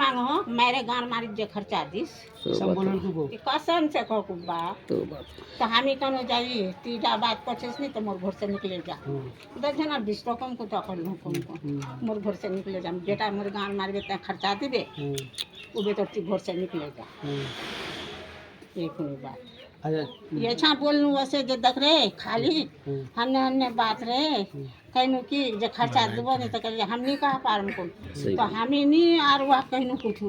मांगो मेरे गान मारी जे खर्चा दिस कसम से कहू बा तो हामी कनो जाई तीजा बात पचेस नहीं तो मोर घर से निकले जा देखे ना 20 रकम को तो कर को मोर घर से निकले जा बेटा मोर गान मारबे त खर्चा दिबे उबे तो ती घर से निकले जा ये कोई बात ये छा बोलनु वैसे जे देख रे खाली हन्ने हन्ने बात रे कहनु की जे खर्चा देबो नहीं तो कह हमनी कहा पार को तो हमी नी आर वा कहनु कुछ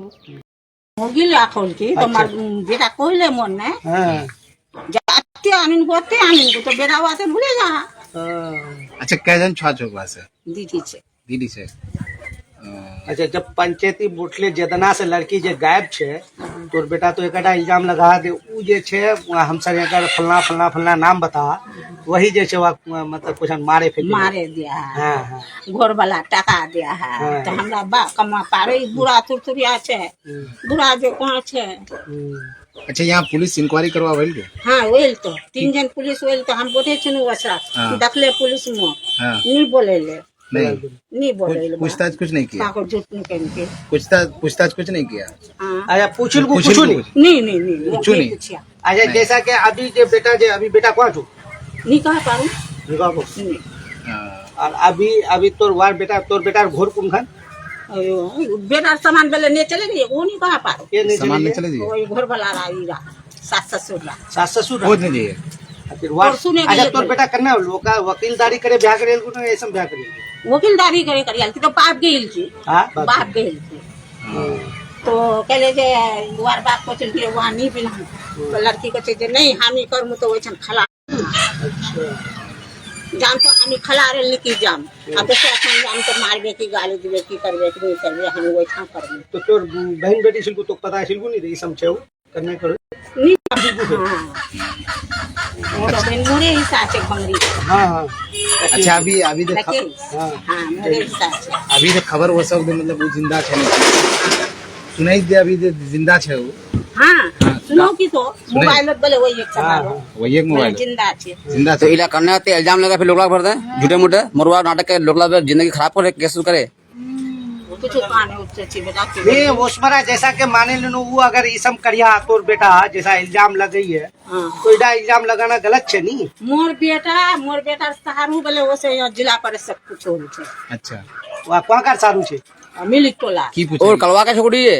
होगी लाखोल की तो मार बेटा कोइले मन ने जाते आनिन होते आनिन को तो बेटा वासे भूले जा अच्छा कैजन छा चोकवा से दीदी से अच्छा जब पंचायती बोटले जदना से लड़की जे गायब छे तोर बेटा तो एकटा इल्जाम लगा दे उ जे छे हम सब एकर फलना फलना फलना नाम बता वही जे छे मतलब कुछ मारे दिया हां घर वाला टका दिया है तो हमरा बा कमा पारे बुरा तुरतुरिया छे बुरा जो कहां छे अच्छा यहाँ पुलिस इंक्वायरी करवा वेल के हां वेल तो 3 जन पुलिस वेल तो हम बोले छनु वसा देखले पुलिस में नहीं बोलेले नहीं बोले पूछताछ कुछ नहीं किया झूठ नहीं कहने पूछताछ कुछ नहीं किया अच्छा पूछल को कुछ नहीं अच्छा जैसा कि अभी जे बेटा कौन छू नहीं कहा पारू नहीं कहा को और अभी तोर बेटा घोर कुन खान बेटा सामान बेले नहीं चले नहीं वो नहीं कहा पारू सामान नहीं चले जी वही घर वाला रहा सास ससुर खोज नहीं जी अच्छा तोर बेटा करना लोका वकीलदारी करे ब्याह करे को नहीं ऐसा ब्याह करे वकीलदारी करे करियल तो बाप गेल की बाप गेल की तो कहले जे दुआर बाप को चल के वहां नहीं बिना तो लड़की को जे नहीं हामी करमु तो वैसन खला जान तो हामी खला रे लिखी जाम अब तो अपन जाम तो मारबे की गाली देबे की करबे की नहीं करबे हम वैसा करबे तो तोर बहन बेटी सिल को तो पता सिल को नहीं रही समझे करने करो नहीं वो मेरे हिसाब से बंगरी हां अच्छा अभी देखो हां मेरे हिसाब से अभी तो खबर वो सब मतलब वो जिंदा छे सुनाई दे अभी जिंदा छे वो हां सुनो की तो मोबाइल बोले वही एक चला वही एक मोबाइल जिंदा तो इला करने आते इल्जाम लगा फिर लोकला भर दे झूठे मूठे मरवा नाटक के लोकला जिंदगी खराब करे केस करे कुछ काने उच्च ची बेटा नहीं ओस्मरा जैसा के माने लेनो वो अगर इसम करिया तोर बेटा जैसा इल्जाम लग गई है तो इडा इल्जाम लगाना गलत छे नहीं मोर बेटा सारू बोले ओसे जिला परिषद कुछ हो छे अच्छा वा कोकर सारू छे मिलिक टोला की पूछे और कलवा के छोड़ी है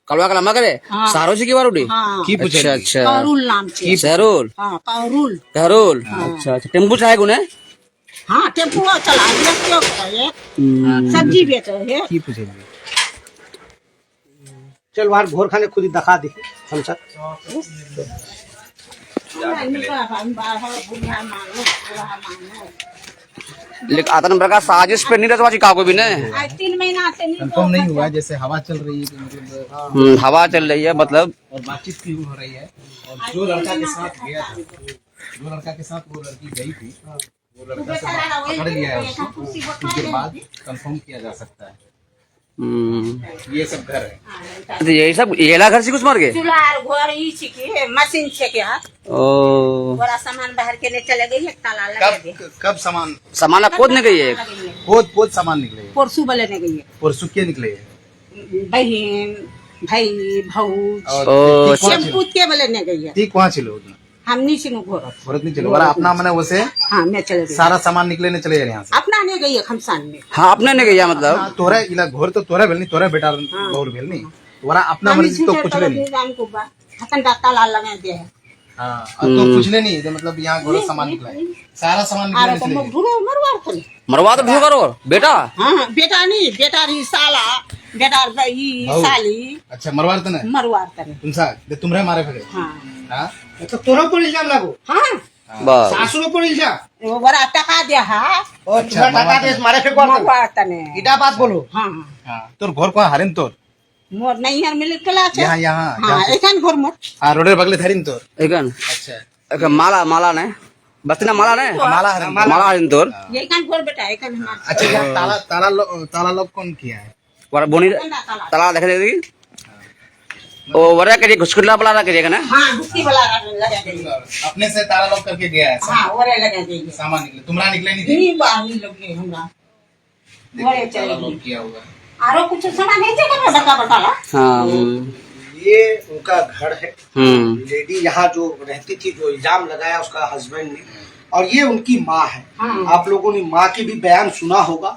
कलवा का लम्बा करे सारो से की बार उठी की पूछे अच्छा करुल नाम छे सरुल हां करुल अच्छा टेम्पू चाहे गुने हाँ टेम्पू चला क्यों करे सब्जी बेच रहे की पूछे चल बाहर घोर खाने खुद ही दिखा दी हम सब लेकिन आता नंबर का साजिश पे नहीं रचवा का कोई भी ने 3 महीना से नहीं कंफर्म नहीं हुआ जैसे हवा चल रही है मतलब हवा चल रही है मतलब और बातचीत भी हो रही है और जो लड़का के साथ गया था जो लड़का के साथ वो लड़की गई थी वो लड़का से पकड़ लिया है उसको उसके बाद कंफर्म किया जा सकता है ये सब घर है तो यही सब येला घर से कुछ मर गए चुलार घर ही छिके मशीन छे क्या ओ बड़ा सामान बाहर के ले चले गई एक ताला लगा दे कब सामान खोद नहीं गई है पोत सामान निकले परसों बले ने गई है परसों के निकले बहन भाई भाऊ ओ शैम्पू के बले ने गई है ठीक वहाँ चलो हम नहीं चिनु घर भरत नहीं चलो वाला अपना मने वैसे हां मैं चले गई सारा सामान निकले ने चले यहाँ से अपना नहीं गई है खमसान में हाँ अपने नहीं गई मतलब तोरा इला घोर तो तोरा भेल नहीं तोरा बेटा घोर भेल नहीं वाला अपना मर्जी तो कुछ नहीं जान को बा हतन ताला लगा दे है हाँ तो कुछ नहीं तो मतलब यहाँ घोर सामान निकला है सारा सामान निकले चले ढूंढो मरवार कर मरवा तो ढूंढ करो बेटा हां बेटा नहीं बेटा री साला बेटा ही साली अच्छा मरवार तो नहीं मरवार करे तुमसा तुम्हारे मारे फिर हां हाँ तो तोरा पर इल्जाम लागो हां बस सासुरो पर इल्जाम वो बड़ा टका दे हा और तुरा टका दे मारे फेंक कर मरवार तने इडा बात बोलो हां हाँ तोर घोर को हारिन तोर मोर नहीं यार मिल कला छे यहाँ हां एखन घर मत हाँ रोडे बगले धरिन तोर एकन अच्छा एक माला ने बतना माला ने माला हरिन तोर ये एखन घर बेटा एखन हमार अच्छा ताला लोग कौन किया है वाला बोनी ताला देखे देगी ओ वरा के घुसकुल्ला वाला रख देगा ना हां घुसकी वाला लगा दे अपने से ताला लॉक करके गया है हां ओरे लगा दे सामान निकले तुम्हारा निकले नहीं थे नहीं बाहर लगे हमरा ओरे चले लॉक किया होगा आरो कुछ सामान है जगह में बता हाँ ये उनका घर है। लेडी यहाँ जो रहती थी, जो इल्जाम लगाया उसका हस्बैंड ने, और ये उनकी माँ है। आप लोगों ने माँ की भी बयान सुना होगा,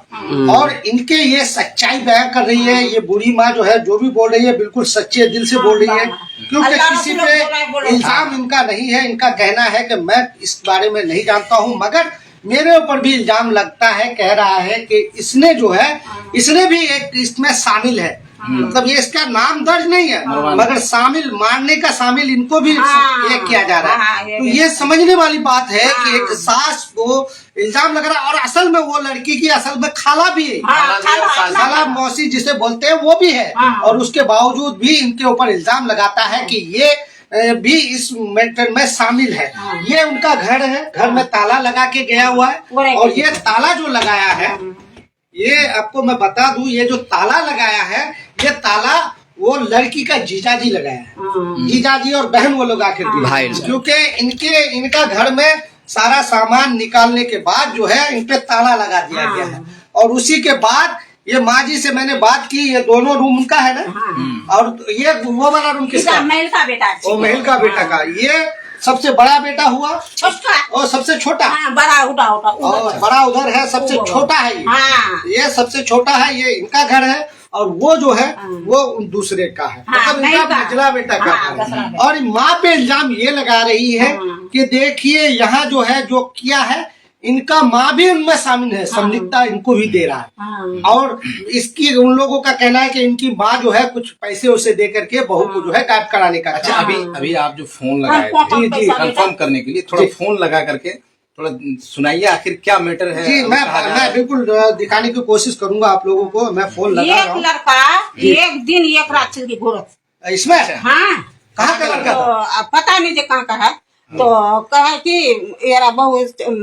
और इनके ये सच्चाई बयान कर रही है। ये बूढ़ी माँ जो है, जो भी बोल रही है बिल्कुल सच्चे दिल से बोल रही है, क्योंकि किसी पे इल्जाम इनका नहीं है। इनका कहना है कि मैं इस बारे में नहीं जानता हूँ, मगर मेरे ऊपर भी इल्जाम लगता है, कह रहा है कि इसने जो है, इसने भी एक इसमें शामिल है। मतलब ये इसका नाम दर्ज नहीं है, मगर शामिल, मारने का शामिल इनको भी ये किया जा रहा है। तो ये समझने वाली बात है कि एक सास को इल्जाम लग रहा है, और असल में वो लड़की की असल में खाला भी है, खाला मौसी जिसे बोलते हैं वो भी है, और उसके बावजूद भी इनके ऊपर इल्जाम लगाता है कि ये भी इस मैटर में शामिल है। ये उनका घर है, घर में ताला लगा के गया हुआ है, और ये ताला जो लगाया है, ये आपको मैं बता दूं, ये जो ताला लगाया है, ये ताला वो लड़की का जीजाजी लगाया है। जीजाजी और बहन वो लोग आके दिए, क्योंकि इनका घर में सारा सामान निकालने के बाद जो है इन पे ताला लगा दिया गया है। और उसी के बाद ये माँ जी से मैंने बात की, ये दोनों रूम उनका है ना, और ये वो वाला रूम किसका? महल का बेटा। वो महल का बेटा का। ये सबसे बड़ा बेटा हुआ, और सबसे छोटा बड़ा उड़ा और बड़ा उधर है, सबसे छोटा है ये सबसे छोटा है। ये इनका घर है, और वो जो है वो दूसरे का है, मतलब इनका निचला बेटा का है। और माँ पे इल्जाम ये लगा रही है कि देखिए यहाँ जो है, जो किया है, इनका माँ भी उनमें शामिल है, संलिप्तता इनको भी दे रहा है। और इसकी उन लोगों का कहना है कि इनकी माँ जो है कुछ पैसे उसे दे करके बहू को जो है गायब कराने का। अच्छा, अभी आप जो फोन लगाए थे कंफर्म करने के लिए, थोड़ा फोन लगा करके थोड़ा सुनाइए, आखिर क्या मैटर है। जी, मैं बिल्कुल दिखाने की कोशिश करूंगा आप लोगों को। मैं फोन लगा रहा हूँ। एक लड़का एक दिन एक रात चल की घोरत इसमें। हाँ, कहाँ का लड़का था? पता नहीं जो कहाँ का है। तो कहे कि यारा बहू,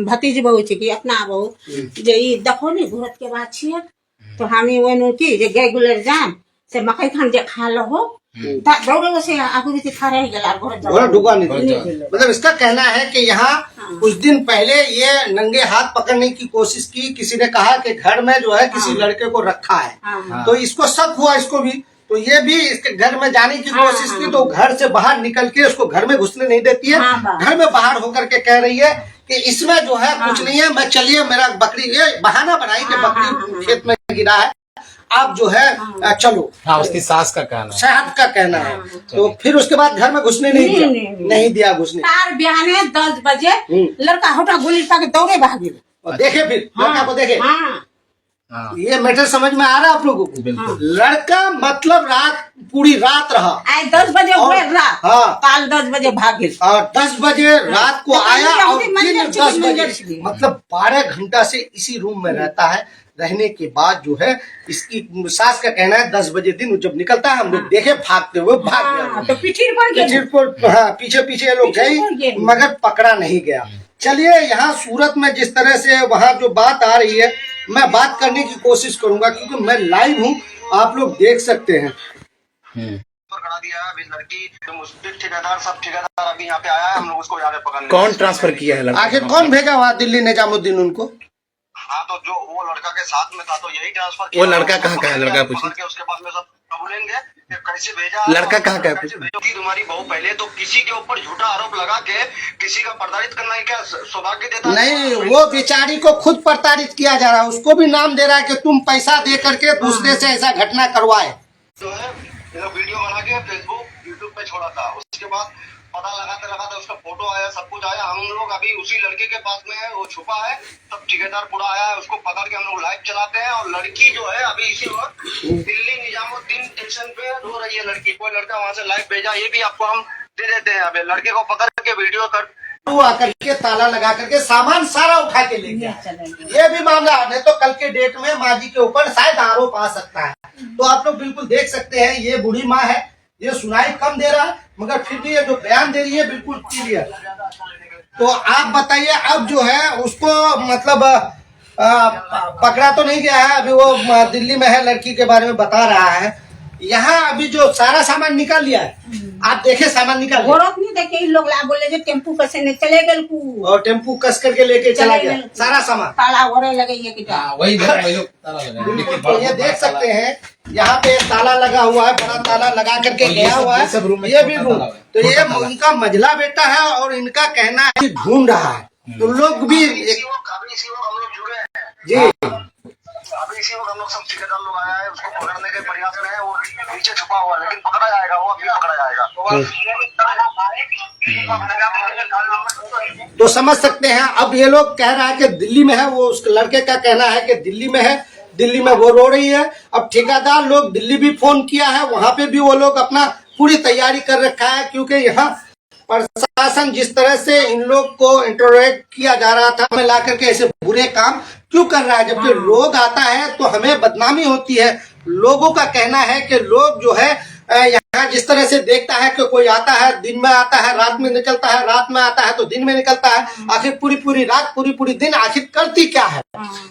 भतीजी बहू छे कि अपना बहू जे ई देखो नहीं घोरत के बात छिए, तो हमी वनु की जे गए गुलर जान से मकई खान जे खा लो हो, दौड़े से आगू भी खा रह गेला, घोरत डूबा नहीं। मतलब इसका कहना है कि यहाँ कुछ दिन पहले ये नंगे हाथ पकड़ने की कोशिश की। किसी ने कहा कि घर में जो है किसी लड़के को रखा है, तो इसको शक हुआ, इसको भी। तो ये भी इसके घर में जाने की कोशिश की, तो घर से बाहर निकल के उसको घर में घुसने नहीं देती है। घर में बाहर होकर के कह रही है कि इसमें जो है कुछ नहीं है, मैं चलिए मेरा बकरी, ये बहाना बनाई कि बकरी खेत में गिरा है, आप जो है चलो। हाँ, उसकी सास का कहना है, शहद का कहना है। तो फिर उसके बाद घर में घुसने नहीं दिया घुसने। बिहाने 10 बजे लड़का होटा गोली के दौड़े भाग गए। देखे फिर लड़का को देखे। ये मैटर समझ में आ रहा है आप लोगों को? लड़का मतलब पूरी रात रहा, 10 बजे रात, काल 10 बजे भाग गए, और 10 बजे रात को आया, और दिन 10 बजे, मतलब 12 घंटा से इसी रूम में रहता है। रहने के बाद जो है इसकी सास का कहना है 10 बजे दिन जब निकलता है, हम लोग देखे भागते हुए, भाग गया। तो पीछे पीछे लोग गए, मगर पकड़ा नहीं गया। चलिए, यहाँ सूरत में जिस तरह से वहाँ जो बात आ रही है, मैं बात करने की कोशिश करूंगा, क्योंकि मैं लाइव हूँ, आप लोग देख सकते हैं। करा दिया है अभी लड़की, ठेकेदार सब ठेकेदार अभी यहाँ पे आया है, हम लोग उसको जा रहे पकड़ने। कौन ट्रांसफर किया है लड़का? आखिर कौन भेजा हुआ दिल्ली निजामुद्दीन उनको? हाँ, तो जो वो लड़का के साथ में था, तो यही ट्रांसफर किया। वो लड़का कहाँ का है? लड़का पूछिए। उसके बाद में सब बोलेंगे कैसे भेजा, लड़का कहाँ का है? तुम्हारी बहू पहले तो किसी के ऊपर झूठा आरोप लगा के किसी का प्रताड़ित करना ही क्या सौभाग्य देता? नहीं, वो बेचारी को खुद प्रताड़ित किया जा रहा है, उसको भी नाम दे रहा है कि तुम पैसा दे करके दूसरे से ऐसा घटना करवाए। जो है वीडियो बना के फेसबुक यूट्यूब पे छोड़ा था, उसके बाद पता लगाते उसका फोटो आया, सब कुछ आया। हम लोग अभी उसी लड़के के पास में है, वो छुपा है, तब ठेकेदार पूरा आया है, उसको पकड़ के हम लोग लाइव चलाते हैं। और लड़की जो है अभी इसी वक्त दिल्ली निजामुद्दीन स्टेशन पे रो रही है लड़की। कोई लड़का वहाँ से लाइव भेजा, ये भी आपको हम दे देते हैं। अभी लड़के को पकड़ के वीडियो कर आकर के ताला लगा करके सामान सारा उठा के ले गया। ये भी मामला है, तो कल के डेट में माँ जी के ऊपर शायद आरोप आ सकता है। तो आप लोग बिल्कुल देख सकते हैं, ये बूढ़ी माँ है, ये सुनाई कम दे रहा है, मगर फिर भी ये जो बयान दे रही है बिल्कुल क्लियर। तो आप बताइए, अब जो है उसको मतलब पकड़ा तो नहीं गया है, अभी वो दिल्ली में है, लड़की के बारे में बता रहा है। यहाँ अभी जो सारा सामान निकाल लिया है, आप देखे सामान निकाल औरत नहीं देखे इन लोग ला बोले जो टेम्पू कैसे नहीं चले गए कु और टेम्पू कस करके लेके चला चले गया गए। सारा सामान। ताला वरे लगे ये कि हाँ, वही लोग ताला लगा लेकिन तो ये देख सकते हैं यहाँ पे ताला लगा हुआ है, बड़ा ताला लगा करके और ये गया सब- हुआ ये सब रूम है। में ये भी छोटा रूम, ताला है, तो ये छोटा ताला। उनका मझला बेटा है और इनका कहना है कि ढूंढ रहा है। तो लोग भी अभी इसी वक्त हम लोग जुड़े हैं। जी अभी इसी वक्त हम लोग सब ठेकेदार लोग आया है, उसको पकड़ने के प्रयास में है। वो नीचे छुपा हुआ है, लेकिन पकड़ा जाएगा, वो अभी पकड़ा जाएगा। तो समझ सकते हैं। अब ये लोग कह रहा है कि दिल्ली में है, वो उस लड़के का कहना है कि दिल्ली में है, दिल्ली में वो रो रही है। अब ठेकेदार लोग दिल्ली भी फोन किया है, वहां पे भी वो लोग अपना पूरी तैयारी कर रखा है, क्योंकि यहाँ प्रशासन जिस तरह से इन लोग को इंटरोगेट किया जा रहा था, हमें ला करके ऐसे बुरे काम क्यों कर रहा है, जबकि रोग आता है तो हमें बदनामी होती है। लोगों का कहना है कि लोग जो है यहाँ जिस तरह से देखता है कि कोई आता है, दिन में आता है, रात में निकलता है, रात में आता है तो दिन में निकलता है, आखिर पूरी पूरी रात पूरी पूरी दिन आखिर करती क्या है,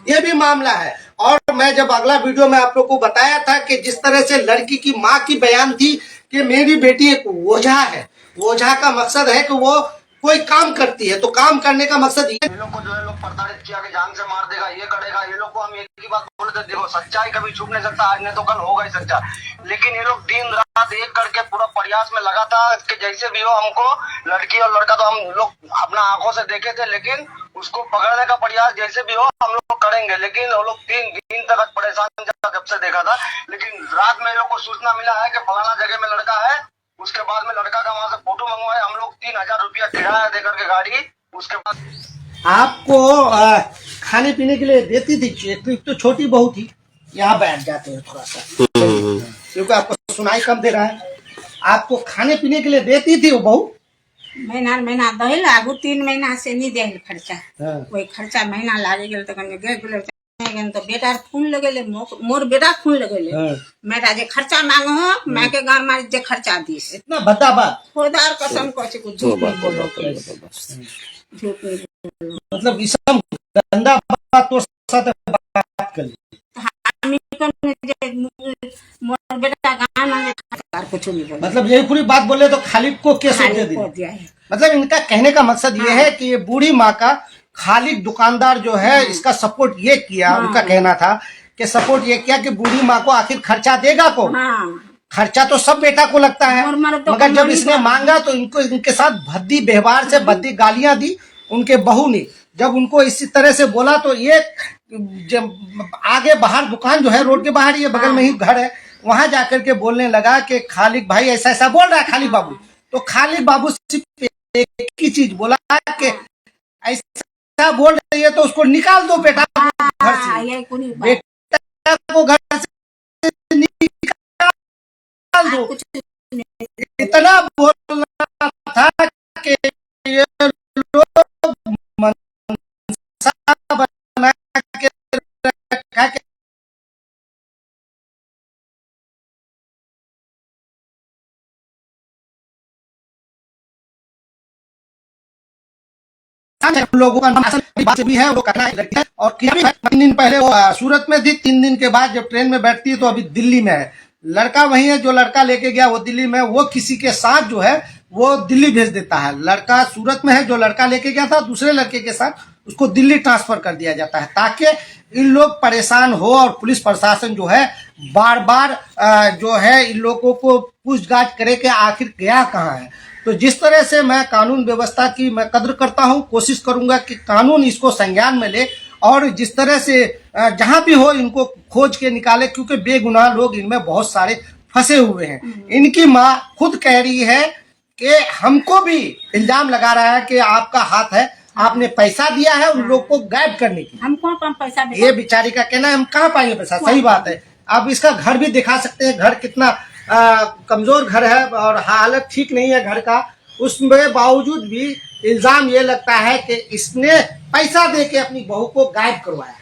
ये भी मामला है। और मैं जब अगला वीडियो में आप लोग को बताया था कि जिस तरह से लड़की की माँ की बयान थी कि मेरी बेटी एक ओझा है, ओझा का मकसद है कि वो कोई काम करती है, तो काम करने का मकसद ये। ये लोग को जो है लोग प्रताड़ित किया कि जान से मार देगा, ये करेगा। ये लोग को हम एक ही बात बोले थे, देखो सच्चाई कभी छुप नहीं सकता, आज नहीं तो कल होगा ही सच्चा। लेकिन ये लोग दिन रात एक करके पूरा प्रयास में लगा था कि जैसे भी हो हमको लड़की और लड़का तो हम लोग अपना आंखों से देखे थे, लेकिन उसको पकड़ने का प्रयास जैसे भी हो हम लोग करेंगे। लेकिन वो लोग 3 दिन तक परेशान जब से देखा था, लेकिन रात में लोग को सूचना मिला है कि फलाना जगह में लड़का है। उसके बाद में लड़का का वहां से फोटो मंगवाए हम लोग, 3000 रुपया किराया देकर के गाड़ी। उसके बाद आपको खाने पीने के लिए देती थी, एक तो छोटी बहू थी। यहाँ बैठ जाते हैं थोड़ा सा, क्योंकि आपको सुनाई कम दे रहा है। आपको खाने पीने के लिए देती थी वो बहू? महीना दहिल आगू 3 महीना से नहीं दे खर्चा, हाँ। कोई खर्चा महीना लागे गेल तो कने गेल तो बेटा खून लगेले, मोर बेटा खून लगेले। हाँ। मेरा जे खर्चा मांगो हो, मैं के गांव मारी जे खर्चा दीस, इतना बता बात, खुदार कसम को कुछ झूठ नहीं बोलो, झूठ नहीं। मतलब इस सब गंदा बात तो साथ बात कर ली। हम कने जे मोर बेटा गांव में खर्चा कुछ नहीं बोलो, मतलब यही पूरी बात बोले तो खालिद को केस दे खाली दी। को दिया है। मतलब इनका कहने का मकसद ये है कि ये बूढ़ी माँ का खालिद दुकानदार जो है इसका सपोर्ट ये किया। उनका कहना था कि सपोर्ट ये किया कि बूढ़ी माँ को आखिर खर्चा देगा कौन? हाँ, खर्चा तो सब बेटा को लगता है, तो मगर जब इसने मांगा तो इनको इनके साथ भद्दी व्यवहार से भद्दी गालियां दी उनके बहू ने। जब उनको इसी तरह से बोला तो ये जब आगे बाहर दुकान जो है रोड के बाहर, ये बगल में ही घर है, वहां जाकर के बोलने लगा कि खालिद भाई ऐसा ऐसा बोल रहा है खालिद बाबू। तो खालिद बाबू सिर्फ एक ही चीज बोला कि ऐसा बोल रही है तो उसको निकाल दो बेटा घर से, ये कोनी बात बेटा को घर से निकाल दो। इतना बोलना था कि ये लोग मनसा बना के रखा के लोगों का नाम बात भी है, वो करना है। और किया भी है। 3 दिन पहले वो सूरत में थी, 3 दिन के बाद जब ट्रेन में बैठती है तो अभी दिल्ली में है। लड़का वही है जो लड़का लेके गया वो दिल्ली में, वो किसी के साथ जो है वो दिल्ली भेज देता है। लड़का सूरत में है, जो लड़का लेके गया था दूसरे लड़के के साथ उसको दिल्ली ट्रांसफर कर दिया जाता है, ताकि इन लोग परेशान हो और पुलिस प्रशासन जो है बार बार जो है इन लोगों को पूछताछ करे कि आखिर गया कहाँ है। तो जिस तरह से मैं कानून व्यवस्था की मैं कद्र करता हूँ, कोशिश करूंगा कि कानून इसको संज्ञान में ले और जिस तरह से जहां भी हो इनको खोज के निकाले, क्योंकि बेगुनाह लोग इनमें बहुत सारे फंसे हुए हैं। इनकी माँ खुद कह रही है कि हमको भी इल्जाम लगा रहा है कि आपका हाथ है, आपने पैसा दिया है उन लोग को गायब करने की। हमको कम पैसा दे, ये बेचारी का कहना है हम कहाँ पाएंगे पैसा। सही बात है। आप इसका घर भी दिखा सकते हैं, घर कितना कमजोर घर है और हालत ठीक नहीं है घर का। उसमें बावजूद भी इल्जाम ये लगता है कि इसने पैसा दे के अपनी बहू को गायब करवाया।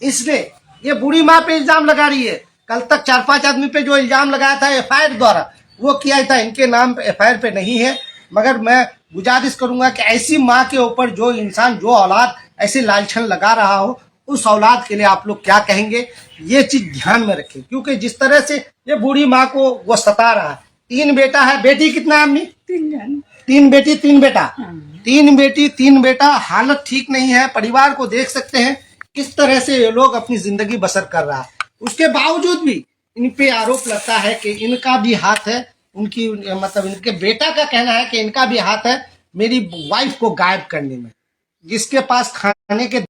इसने ये बूढ़ी माँ पे इल्जाम लगा रही है। कल तक 4-5 आदमी पे जो इल्जाम लगाया था एफआईआर द्वारा वो किया था, इनके नाम एफआईआर पे नहीं है। मगर मैं गुजारिश करूंगा कि ऐसी माँ के ऊपर जो इंसान जो औलाद ऐसे लालछन लगा रहा हो, उस औलाद के लिए आप लोग क्या कहेंगे, ये चीज ध्यान में रखें। क्योंकि जिस तरह से ये बूढ़ी माँ को वो सता रहा है, 3 बेटा है, बेटी कितना है अम्मी? 3 जन। 3 बेटी 3 बेटा। हाँ। 3 बेटी 3 बेटा, हालत ठीक नहीं है। परिवार को देख सकते हैं किस तरह से ये लोग अपनी जिंदगी बसर कर रहा है। उसके बावजूद भी इन पे आरोप लगता है कि इनका भी हाथ है, उनकी मतलब इनके बेटा का कहना है कि इनका भी हाथ है मेरी वाइफ को गायब करने में, जिसके पास खाने के।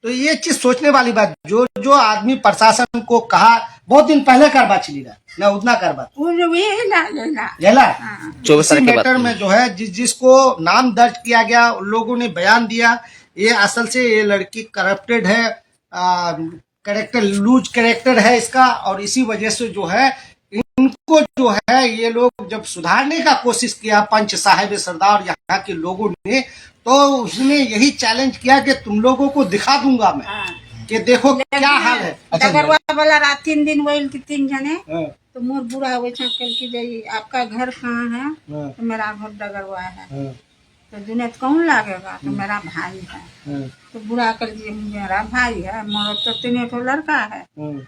तो ये चीज सोचने वाली बात, जो जो आदमी प्रशासन को कहा बहुत दिन पहले कर बात चली रहा मैं उतना कर बात वो जो भी है ना जला हाँ। 24 तारीख के बाद मैटर में जो है जिसको नाम दर्ज किया गया, उन लोगों ने बयान दिया ये असल से ये लड़की करप्टेड है, कैरेक्टर लूज कैरेक्टर है इसका, और इसी वजह से जो है इनको जो है ये लोग जब सुधारने का कोशिश किया पंच साहिब सरदार यहाँ के लोगों ने, तो उसने यही चैलेंज किया कि तुम लोगों को दिखा दूंगा मैं हाँ। कि देखो क्या हाल है। डगरवा वाला रात 3 दिन वही की 3 जने हाँ, तो मोर बुरा हुए कल की जाइए आपका घर कहाँ है? हाँ, तो मेरा घर डगरवा है। हाँ, तो जुनेद कौन लागेगा? तो मेरा भाई है। हाँ, तो बुरा कर दिए मेरा भाई है, मोर तो 3 ठो लड़का है, हाँ,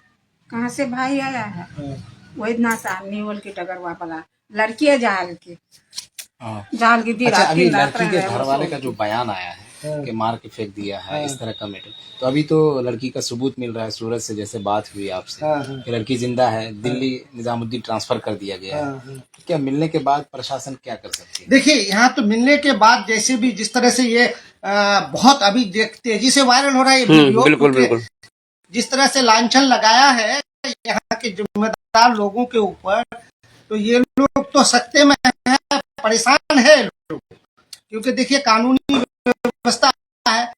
कहाँ से भाई आया है? हाँ। वही इतना सा नीवल की डगरवा वाला लड़की है जाल की हाँ। जाल की अच्छा, अभी दिन रात लड़की के रहे घर हैं वाले उसको। का जो बयान आया है कि मार के फेंक दिया है इस तरह का मैटर, तो अभी तो लड़की का सबूत मिल रहा है। सूरज से जैसे बात हुई आपसे हाँ, हाँ। कि लड़की जिंदा है, दिल्ली निजामुद्दीन ट्रांसफर कर दिया गया है। हाँ, हाँ। क्या मिलने के बाद प्रशासन क्या कर सकती है? देखिए यहाँ तो मिलने के बाद जैसे भी जिस तरह से ये बहुत अभी तेजी से वायरल हो रहा है ये वीडियो, बिल्कुल क्योंकि बिल्कुल जिस तरह से लांछन लगाया है यहाँ के जिम्मेदार लोगों के ऊपर, तो ये लोग तो सख्ते में है, परेशान है लोग, क्योंकि देखिए कानूनी व्यवस्था है।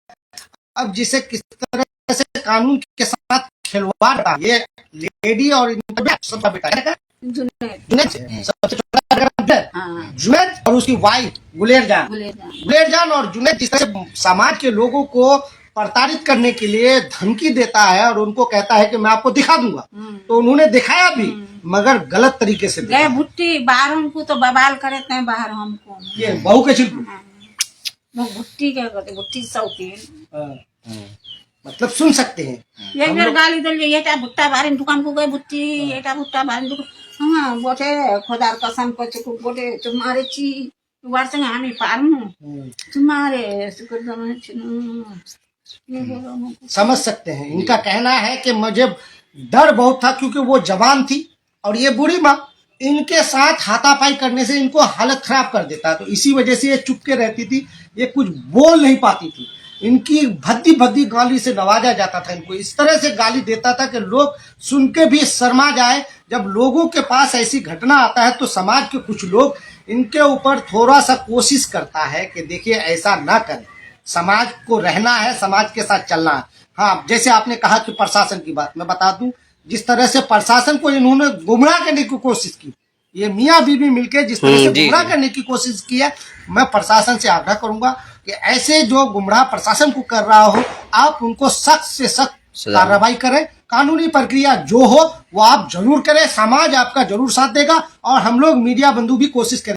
अब जिसे किस तरह से कानून के साथ खिलवाड़ रहा है, ये लेडी और इनका सबका बेटा है जुनेद जुनैद, सबसे छोटा बेटा है हाँ जुनैद और उसकी वाइफ गुलेरजान। गुलेरजान। गुलेरजान और जुनैद जिस तरह से समाज के लोगों को प्रताड़ित करने के लिए धमकी देता है और उनको कहता है कि मैं आपको दिखा दूंगा, तो उन्होंने दिखाया भी मगर गलत तरीके से गए दिखाया। भुट्टी बाहर हमको तो बवाल करे थे बाहर हमको ये बहू के छिपू वो भुट्टी क्या करते भुट्टी शौकीन मतलब सुन सकते हैं। एक बार गाली दल ये भुट्टा बाहर दुकान को गए भुट्टी ये भुट्टा बाहर दुकान हाँ बोटे खोदार कसम को चुक बोटे तुम्हारे ची वार संग हामी पार्नु तुम्हारे समझ सकते हैं। इनका कहना है कि मुझे डर बहुत था क्योंकि वो जवान थी और ये बूढ़ी माँ इनके साथ हाथापाई करने से इनको हालत खराब कर देता, तो इसी वजह से ये चुप के रहती थी, ये कुछ बोल नहीं पाती थी। इनकी भद्दी भद्दी गाली से नवाजा जाता था, इनको इस तरह से गाली देता था कि लोग सुन के भी शर्मा जाए। जब लोगों के पास ऐसी घटना आता है तो समाज के कुछ लोग इनके ऊपर थोड़ा सा कोशिश करता है कि देखिए ऐसा ना करें, समाज को रहना है, समाज के साथ चलना है। हाँ, जैसे आपने कहा कि प्रशासन की बात मैं बता दूं, जिस तरह से प्रशासन को इन्होंने गुमराह करने की कोशिश की, ये मियाँ बीवी मिलकर जिस तरह से गुमराह करने की कोशिश की है, मैं प्रशासन से आग्रह करूंगा कि ऐसे जो गुमराह प्रशासन को कर रहा हो आप उनको सख्त से सख्त कार्रवाई करें। कानूनी प्रक्रिया जो हो वो आप जरूर करें, समाज आपका जरूर साथ देगा और हम लोग मीडिया बंधु भी कोशिश करें।